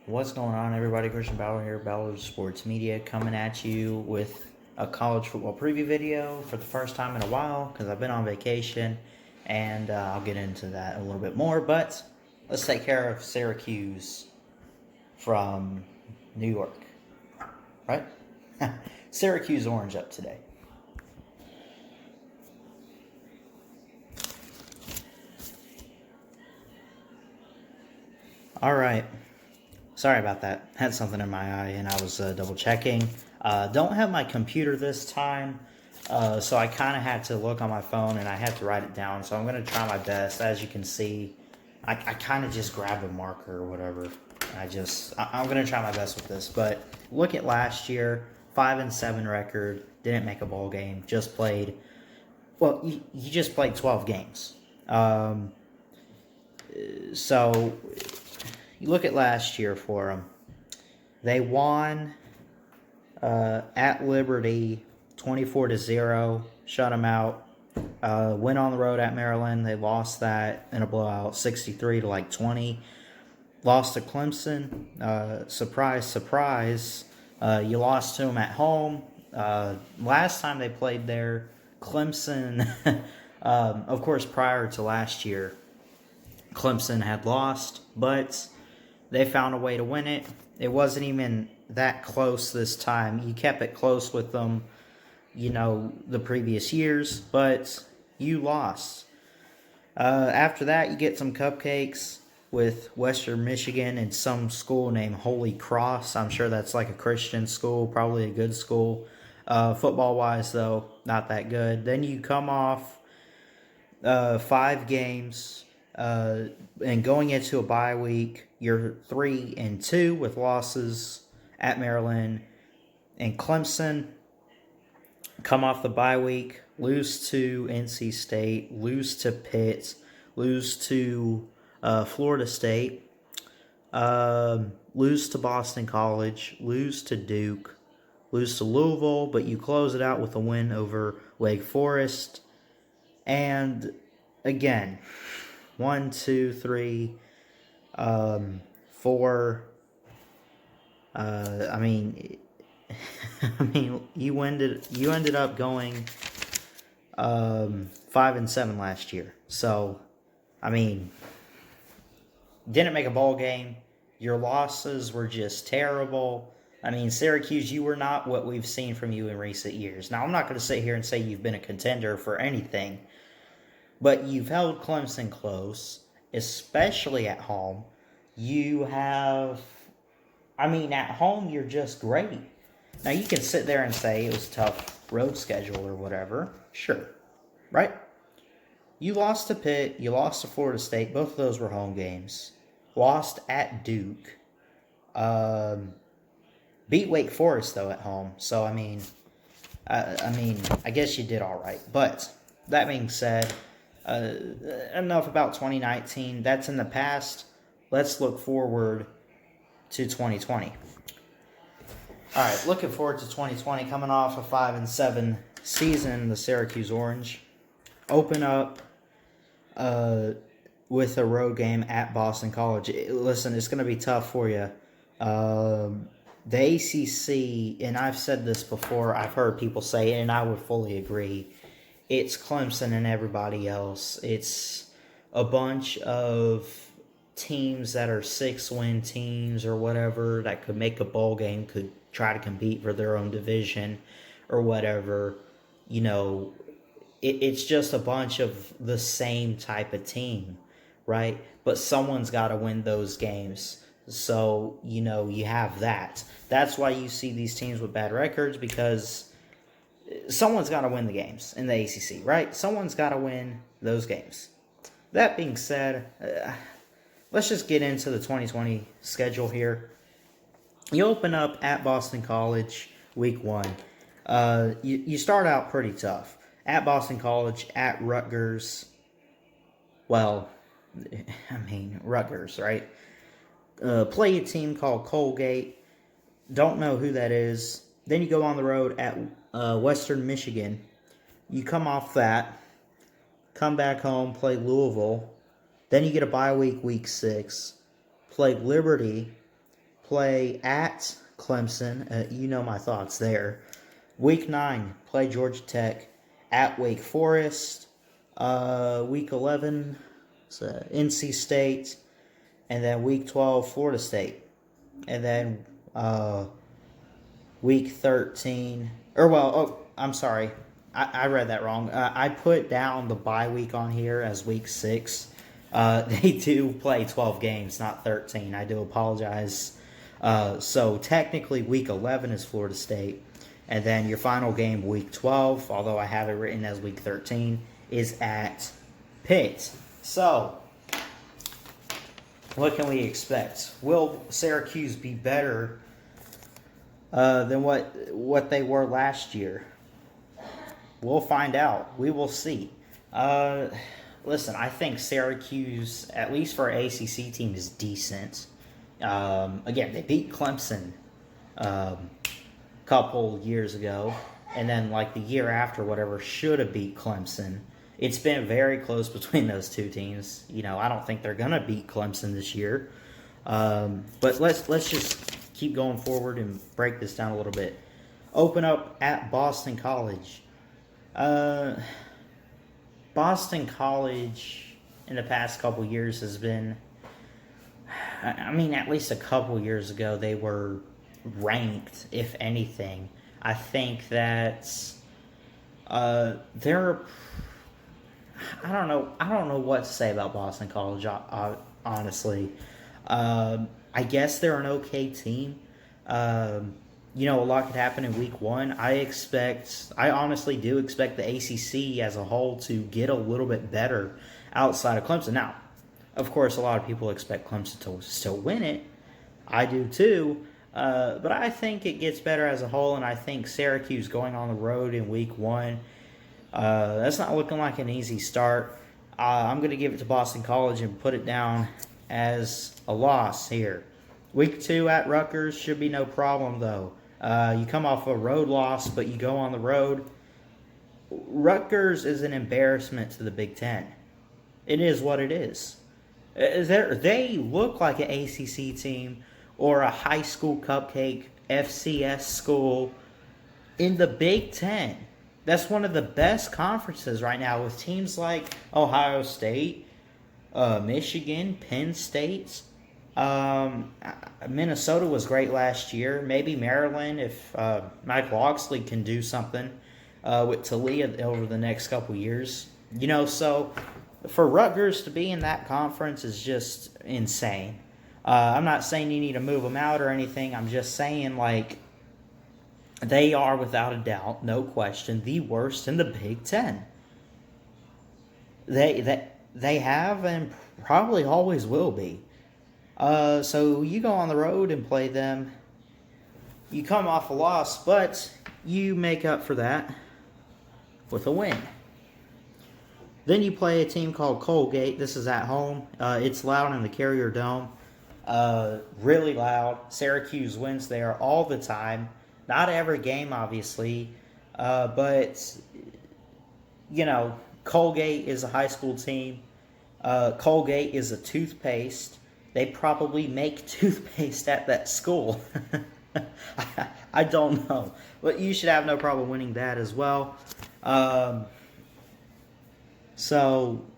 What's going on, everybody? Christian Bauer here, Bauer Sports Media, coming at you with a college football preview video for the first time in a while because I've been on vacation, and I'll get into that a little bit more. But let's take care of Syracuse from New York, right? Syracuse Orange up today. All right. Sorry about that. Had something in my eye and I was double checking. Don't have my computer this time, so I kind of had to look on my phone and I had to write it down. So I'm going to try my best. As you can see, I kind of just grabbed a marker or whatever. I'm going to try my best with this. But look at last year, 5-7 record. Didn't make a bowl game. Just played. Well, you just played 12 games. So you look at last year for them. They won at Liberty 24-0, shut them out. Went on the road at Maryland. They lost that in a blowout, 63-20. Lost to Clemson. Surprise, surprise. You lost to them at home. Last time they played there, Clemson, of course, prior to last year, Clemson had lost, but they found a way to win it. It wasn't even that close this time. You kept it close with them, the previous years, but you lost. After that, you get some cupcakes with Western Michigan and some school named Holy Cross. I'm sure that's like a Christian school, probably a good school. Football-wise, though, not that good. Then you come off 5 games, and going into a bye week, you're 3-2 with losses at Maryland and Clemson. Come off the bye week, lose to NC State, lose to Pitt, lose to Florida State, lose to Boston College, lose to Duke, lose to Louisville, but you close it out with a win over Wake Forest. And again, 1, 2, 3, 4. You ended up going 5-7 last year. So, didn't make a bowl game. Your losses were just terrible. Syracuse, you were not what we've seen from you in recent years. Now, I'm not going to sit here and say you've been a contender for anything, but you've held Clemson close, especially at home. At home, you're just great. Now, you can sit there and say it was a tough road schedule or whatever. Sure. Right? You lost to Pitt. You lost to Florida State. Both of those were home games. Lost at Duke. Beat Wake Forest, though, at home. So, I guess you did all right. But that being said, enough about 2019. That's in the past. Let's look forward to 2020. All right, looking forward to 2020. Coming off a 5-7 season, the Syracuse Orange open up with a road game at Boston College. Listen, it's going to be tough for you. The ACC, and I've said this before, I've heard people say it, and I would fully agree. It's Clemson and everybody else. It's a bunch of teams that are 6-win teams or whatever that could make a bowl game, could try to compete for their own division or whatever. It's just a bunch of the same type of team, right? But someone's got to win those games. So, you have that. That's why you see these teams with bad records, because someone's got to win the games in the ACC, right? Someone's got to win those games. That being said, let's just get into the 2020 schedule here. You open up at Boston College week 1. You start out pretty tough. At Boston College, at Rutgers. Well, Rutgers, right? Play a team called Colgate. Don't know who that is. Then you go on the road at Western Michigan. You come off that. Come back home, play Louisville. Then you get a bye week, week 6. Play Liberty. play at Clemson. You know my thoughts there. Week 9, play Georgia Tech at Wake Forest. Week 11, NC State. And then Week 12, Florida State. And then Week 13. I'm sorry. I read that wrong. I put down the bye week on here as Week 6. They do play 12 games, not 13. I do apologize. So technically Week 11 is Florida State. And then your final game, Week 12, although I have it written as Week 13, is at Pitt. So, what can we expect? Will Syracuse be better than what they were last year? We'll find out. We will see. Listen, I think Syracuse, at least for an ACC team, is decent. Again, they beat Clemson a couple years ago. And then, like, the year after, whatever, should have beat Clemson. It's been very close between those two teams. You know, I don't think they're going to beat Clemson this year. But let's just keep going forward and break this down a little bit. Open up at Boston College. Boston College in the past couple years has been, I mean, at least a couple years ago, they were ranked, if anything. I think that they're, I don't know what to say about Boston College, honestly. I guess they're an okay team. You know, a lot could happen in Week 1. I honestly do expect the ACC as a whole to get a little bit better outside of Clemson. Now, of course, a lot of people expect Clemson to still win it. I do too. But I think it gets better as a whole, and I think Syracuse going on the road in Week 1, that's not looking like an easy start. I'm going to give it to Boston College and put it down as a loss here. Week 2 at Rutgers should be no problem, though. You come off a road loss, but you go on the road. Rutgers is an embarrassment to the Big Ten. It is what it is. They look like an ACC team or a high school cupcake FCS school in the Big Ten. That's one of the best conferences right now with teams like Ohio State, Michigan, Penn State. Minnesota was great last year. Maybe Maryland, if Mike Locksley can do something with Talia over the next couple years. You know, so for Rutgers to be in that conference is just insane. I'm not saying you need to move them out or anything. I'm just saying, like, they are without a doubt, no question, the worst in the Big Ten. They have and probably always will be. So you go on the road and play them. You come off a loss, but you make up for that with a win. Then you play a team called Colgate. This is at home. It's loud in the Carrier Dome. Really loud. Syracuse wins there all the time. Not every game, obviously. But, you know, Colgate is a high school team. Colgate is a toothpaste. They probably make toothpaste at that school. I don't know. But you should have no problem winning that as well. And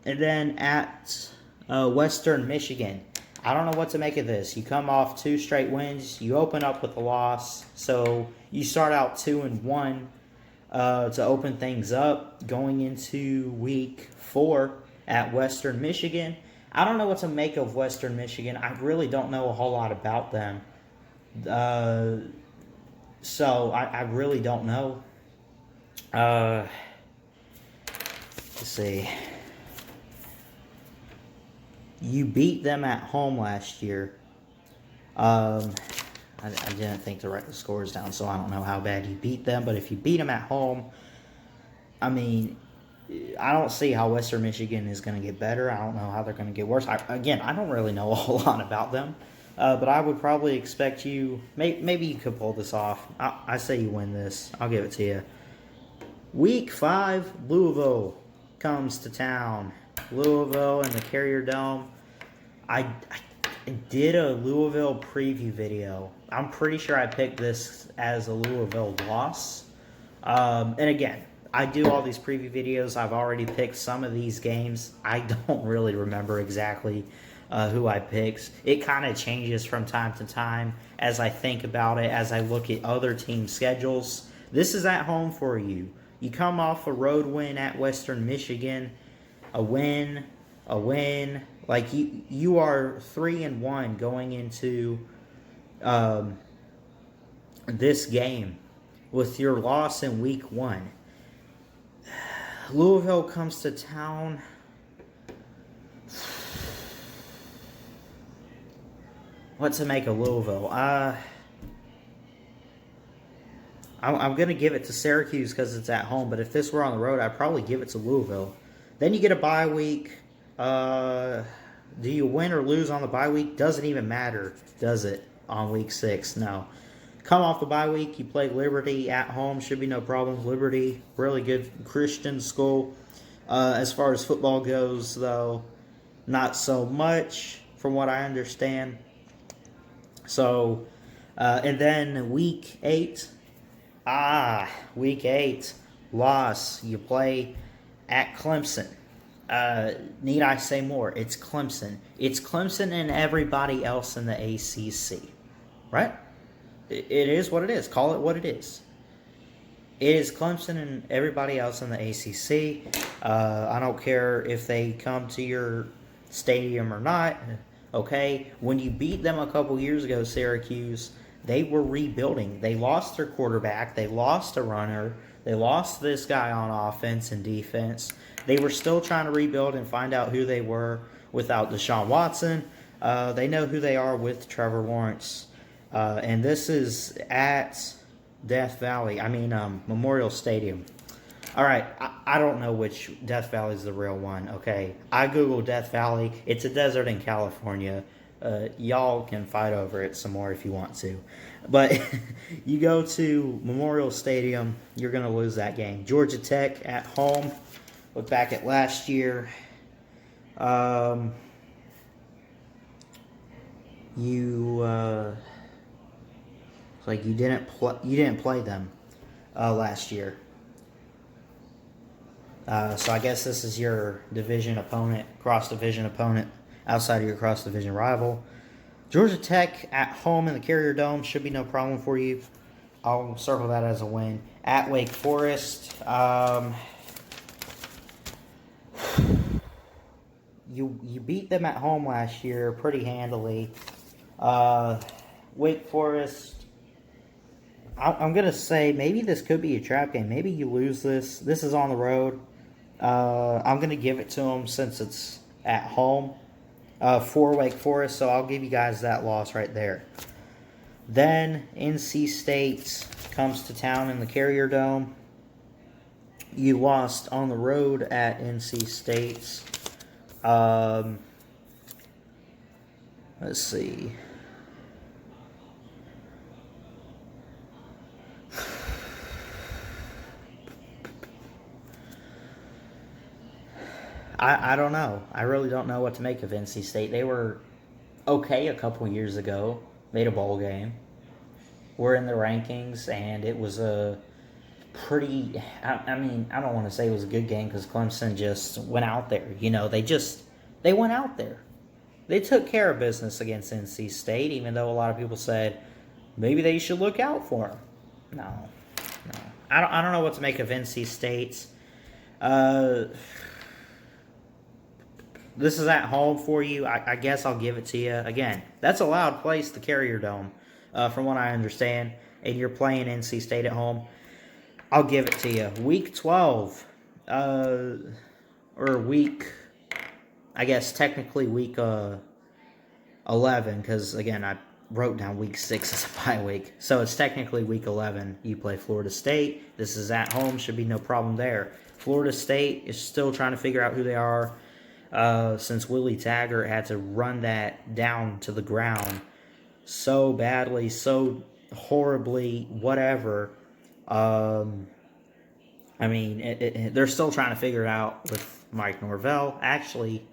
then at Western Michigan. I don't know what to make of this. You come off 2 straight wins. You open up with a loss. So you start out 2-1 to open things up going into Week 4 at Western Michigan. I don't know what to make of Western Michigan. I really don't know a whole lot about them. So I really don't know. Let's see. You beat them at home last year. I didn't think to write the scores down, so I don't know how bad you beat them. But if you beat them at home, I mean, I don't see how Western Michigan is going to get better. I don't know how they're going to get worse. I don't really know a whole lot about them. But I would probably expect you, maybe you could pull this off. I say you win this. I'll give it to you. Week 5, Louisville comes to town. Louisville and the Carrier Dome. did a Louisville preview video. I'm pretty sure I picked this as a Louisville loss. And again, I do all these preview videos. I've already picked some of these games. I don't really remember exactly who I picked. It kind of changes from time to time as I think about it, as I look at other team schedules. This is at home for you. You come off a road win at Western Michigan, a win. Like you are 3-1 going into this game with your loss in week 1. Louisville comes to town. What to make of Louisville? I'm going to give it to Syracuse because it's at home, but if this were on the road, I'd probably give it to Louisville. Then you get a bye week. Do you win or lose on the bye week? Doesn't even matter, does it, on week 6? No. Come off the bye week, you play Liberty at home. Should be no problem. Liberty, really good Christian school. As far as football goes, though, not so much from what I understand. So, and then week 8. Week 8, loss. You play at Clemson. Need I say more? It's Clemson. It's Clemson and everybody else in the ACC, right? It is what it is. Call it what it is. It is Clemson and everybody else in the ACC. I don't care if they come to your stadium or not. Okay, when you beat them a couple years ago, Syracuse, they were rebuilding. They lost their quarterback. They lost a runner. They lost this guy on offense and defense. They were still trying to rebuild and find out who they were without Deshaun Watson. They know who they are with Trevor Lawrence. And this is at Memorial Stadium. All right, I don't know which Death Valley is the real one, okay? I Googled Death Valley. It's a desert in California. Y'all can fight over it some more if you want to. But you go to Memorial Stadium, you're going to lose that game. Georgia Tech at home. Look back at last year. You didn't play them last year. So I guess this is your division opponent, cross-division opponent, outside of your cross-division rival. Georgia Tech at home in the Carrier Dome should be no problem for you. I'll circle that as a win. At Wake Forest, you beat them at home last year pretty handily. Wake Forest, I'm going to say maybe this could be a trap game. Maybe you lose this. This is on the road. I'm going to give it to them since it's at home for Wake Forest, so I'll give you guys that loss right there. Then NC State comes to town in the Carrier Dome. You lost on the road at NC State. Let's see. I don't know. I really don't know what to make of NC State. They were okay a couple years ago. Made a bowl game. We're in the rankings, and it was a pretty... I don't want to say it was a good game because Clemson just went out there. They went out there. They took care of business against NC State, even though a lot of people said maybe they should look out for them. No. I don't know what to make of NC State. This is at home for you. I guess I'll give it to you. Again, that's a loud place, the Carrier Dome, from what I understand. And you're playing NC State at home. I'll give it to you. Week 12, or week, I guess technically week 11, because, again, I wrote down week 6 as a bye week. So it's technically week 11. You play Florida State. This is at home. Should be no problem there. Florida State is still trying to figure out who they are. Since Willie Taggart had to run that down to the ground so badly, so horribly, whatever. They're still trying to figure it out with Mike Norvell. Actually,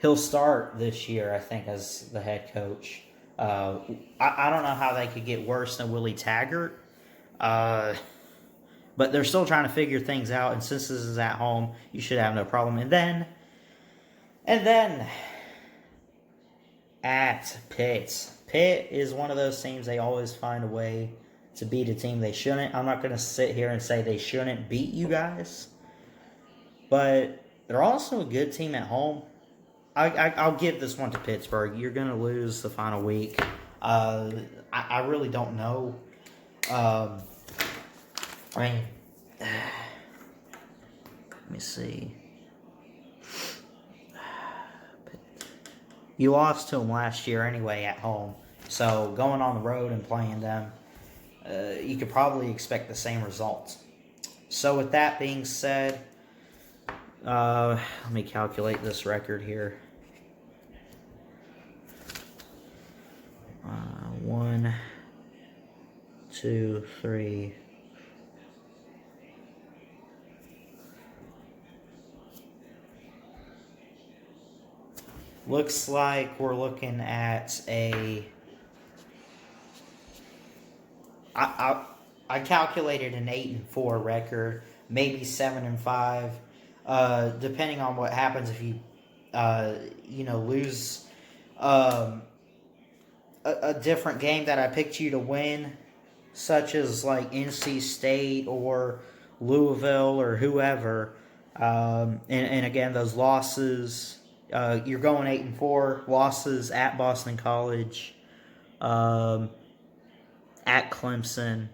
he'll start this year, I think, as the head coach. I don't know how they could get worse than Willie Taggart. But they're still trying to figure things out, and since this is at home, you should have no problem. And then at Pitt. Pitt is one of those teams, they always find a way to beat a team they shouldn't. I'm not going to sit here and say they shouldn't beat you guys, but they're also a good team at home. I'll give this one to Pittsburgh. You're going to lose the final week. I really don't know. I mean, let me see. You lost to them last year anyway at home. So going on the road and playing them, you could probably expect the same results. So with that being said, let me calculate this record here. 1, 2, 3. Looks like we're looking at I calculated an 8-4 record, maybe 7-5, depending on what happens if you lose a different game that I picked you to win, such as like NC State or Louisville or whoever, and again those losses. You're going 8-4. Losses at Boston College, at Clemson,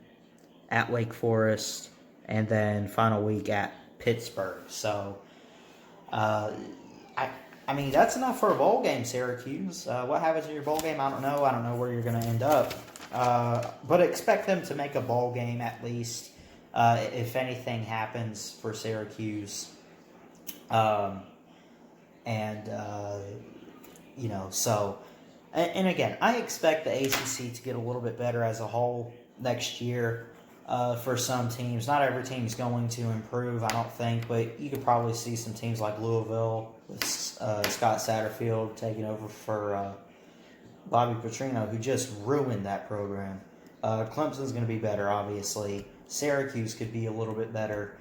at Wake Forest, and then final week at Pittsburgh. So, I mean that's enough for a bowl game, Syracuse. What happens in your bowl game? I don't know. I don't know where you're going to end up. But expect them to make a bowl game at least, if anything happens for Syracuse. And again, I expect the ACC to get a little bit better as a whole next year for some teams. Not every team is going to improve, I don't think, but you could probably see some teams like Louisville with Scott Satterfield taking over for Bobby Petrino, who just ruined that program. Clemson's going to be better, obviously. Syracuse could be a little bit better.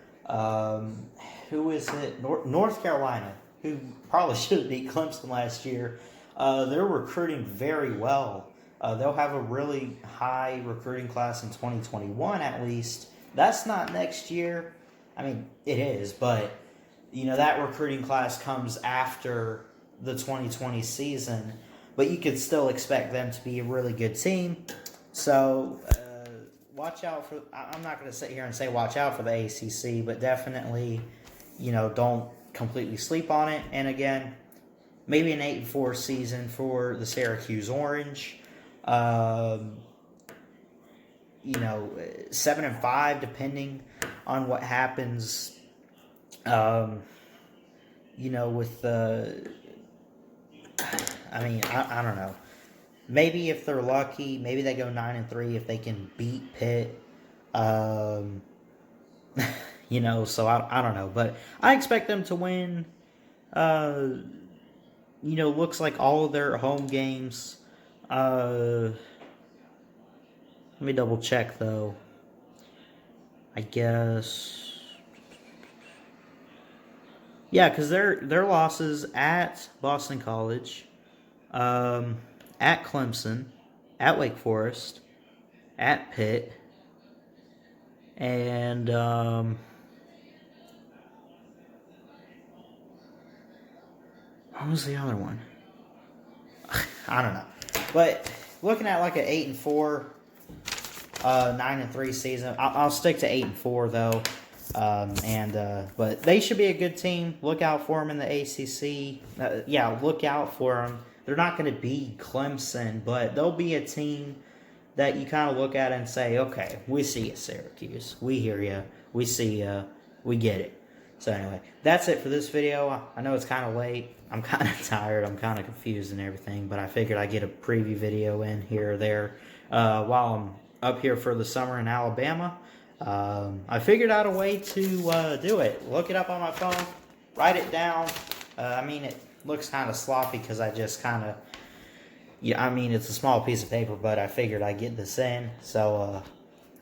Who is it? North Carolina, who probably should have beat Clemson last year. They're recruiting very well. They'll have a really high recruiting class in 2021 at least. That's not next year. I mean, it is, but that recruiting class comes after the 2020 season. But you could still expect them to be a really good team. So watch out for. I'm not going to sit here and say watch out for the ACC, but definitely, don't completely sleep on it. And again, maybe an 8-4 season for the Syracuse Orange. 7-5 depending on what happens. With the. I mean, I don't know. Maybe if they're lucky, maybe they go 9-3 if they can beat Pitt. So I don't know. But I expect them to win, looks like all of their home games. Let me double check, though. I guess. Yeah, because their losses at Boston College, at Clemson, at Wake Forest, at Pitt, and what was the other one? I don't know. But looking at like an 8-4, 9-3 season, I'll stick to 8-4 though. But they should be a good team. Look out for them in the ACC. Look out for them. They're not going to be Clemson, but they'll be a team that you kind of look at and say, okay, we see you, Syracuse. We hear you. We see you. We get it. So anyway, that's it for this video. I know it's kind of late. I'm kind of tired. I'm kind of confused and everything, but I figured I'd get a preview video in here or there while I'm up here for the summer in Alabama. I figured out a way to do it. Look it up on my phone. Write it down. looks kind of sloppy because I just kind of, yeah, I mean, it's a small piece of paper, but I figured I'd get this in. So,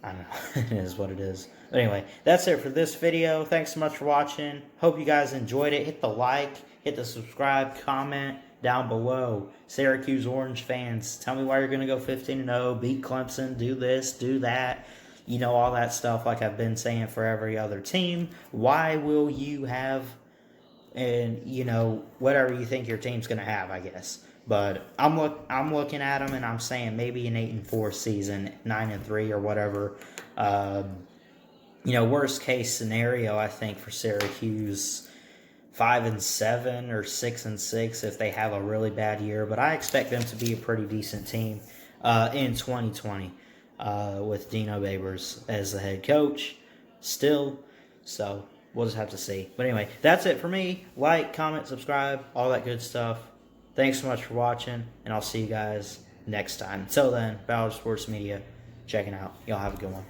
I don't know. It is what it is. But anyway, that's it for this video. Thanks so much for watching. Hope you guys enjoyed it. Hit the like, hit the subscribe, comment down below. Syracuse Orange fans, tell me why you're going to go 15-0, beat Clemson, do this, do that. You know, all that stuff like I've been saying for every other team. Why will you have, and, you know, whatever you think your team's going to have, I guess. But I'm looking at them and I'm saying maybe an 8-4 season, 9-3 or whatever. You know, worst case scenario, I think for Syracuse, 5-7 or 6-6 if they have a really bad year. But I expect them to be a pretty decent team in 2020 with Dino Babers as the head coach still. So we'll just have to see. But anyway, that's it for me. Like, comment, subscribe, all that good stuff. Thanks so much for watching, and I'll see you guys next time. Until then, Ballard Sports Media, checking out. Y'all have a good one.